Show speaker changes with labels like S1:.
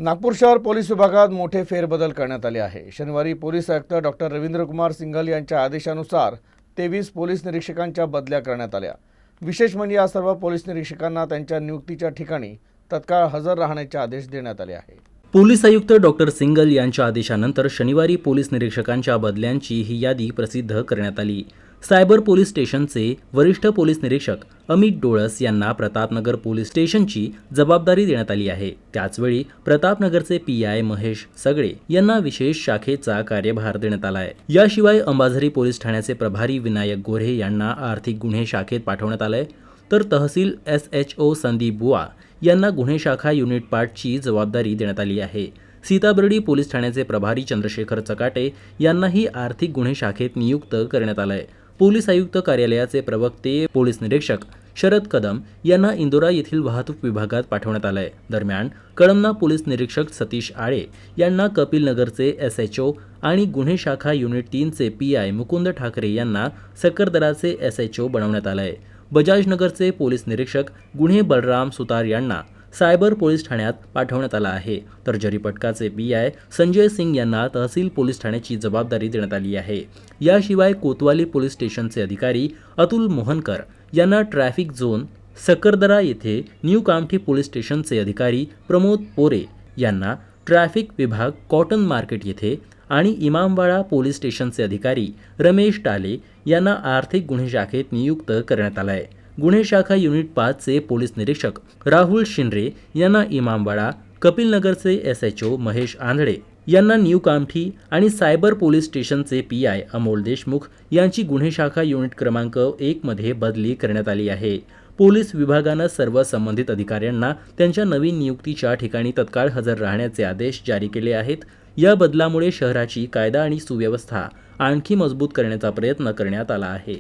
S1: नागपूर शहर पोलीस विभागात मोठे फेरबदल करण्यात आले आहे। शनिवारी पोलीस आयुक्त डॉक्टर रवींद्रकुमार सिंघल यांच्या आदेशानुसार 23 पोलीस निरीक्षकांच्या बदल्या करण्यात आल्या। विशेष म्हणजे या सर्व पोलीस निरीक्षकांना त्यांच्या नियुक्तीच्या ठिकाणी तत्काळ हजर राहण्याचे आदेश देण्यात आले आहे।
S2: पोलीस आयुक्त डॉक्टर सिंघल यांच्या आदेशानंतर शनिवारी पोलीस निरीक्षकांच्या बदल्यांची ही यादी प्रसिद्ध करण्यात आली। सायबर पोलीस स्टेशनचे वरिष्ठ पोलीस निरीक्षक अमित डोळस यांना प्रतापनगर पोलीस स्टेशनची जबाबदारी देण्यात आली आहे। त्याचवेळी प्रतापनगरचे पीआय महेश सगळे यांना विशेष शाखेचा कार्यभार देण्यात आला आहे। याशिवाय अंबाझरी पोलीस ठाण्याचे प्रभारी विनायक गोऱ्हे यांना आर्थिक गुन्हे शाखेत पाठवण्यात आले, तर तहसील SHO संदीप बुआ यांना गुन्हे शाखा युनिट 5 ची जबाबदारी देण्यात आली आहे। सीताबर्डी पोलीस ठाण्याचे प्रभारी चंद्रशेखर चकाटे यांनाही आर्थिक गुन्हे शाखेत नियुक्त करण्यात आले आहे। पोलीस आयुक्त कार्यालयाचे प्रवक्ते पोलीस निरीक्षक शरद कदम यांना इंदोरा येथील वाहतूक विभागात पाठवण्यात आले आहे। दरम्यान कळमना पोलीस निरीक्षक सतीश आळे यांना कपिल नगरचे SHO आणि गुन्हे शाखा युनिट 3 चे PI मुकुंद ठाकरे यांना सक्करदराचे SHO बनवण्यात आले आहे। बजाजनगरचे पोलीस निरीक्षक गुन्हे बलराम सुतार यांना सायबर पोलीस ठाण्यात पाठवण्यात आला आहे, तर जरीपटकाचे PI संजय सिंग यांना तहसील पोलीस ठाण्याची जबाबदारी देण्यात आली आहे। याशिवाय कोतवाली पोलीस स्टेशनचे अधिकारी अतुल मोहनकर यांना ट्रॅफिक झोन सक्करदरा येथे न्यू कामठी पोलीस स्टेशनचे अधिकारी प्रमोद पोरे यांना ट्रॅफिक विभाग कॉटन मार्केट येथे आणि इमामवाडा पोलीस स्टेशनचे अधिकारी रमेश टाले यांना आर्थिक गुन्हे शाखेत नियुक्त करण्यात आले आहे। गुन्हे शाखा युनिट 5 चे पोलीस निरीक्षक राहुल शिंदे यांना इमामवाडा, कपिल नगरचे SHO महेश आंधळे यांना न्यू कामठी आणि सायबर पोलीस स्टेशनचे PI अमोल देशमुख यांची गुन्हे शाखा युनिट क्रमांक 1 मध्ये बदली करण्यात आली आहे। पोलीस विभागानं सर्व संबंधित अधिकाऱ्यांना त्यांच्या नवीन नियुक्तीच्या ठिकाणी तत्काळ हजर राहण्याचे आदेश जारी केले आहेत। या बदलामुळे शहराची कायदा आणि सुव्यवस्था आणखी मजबूत करण्याचा प्रयत्न करण्यात आला आहे।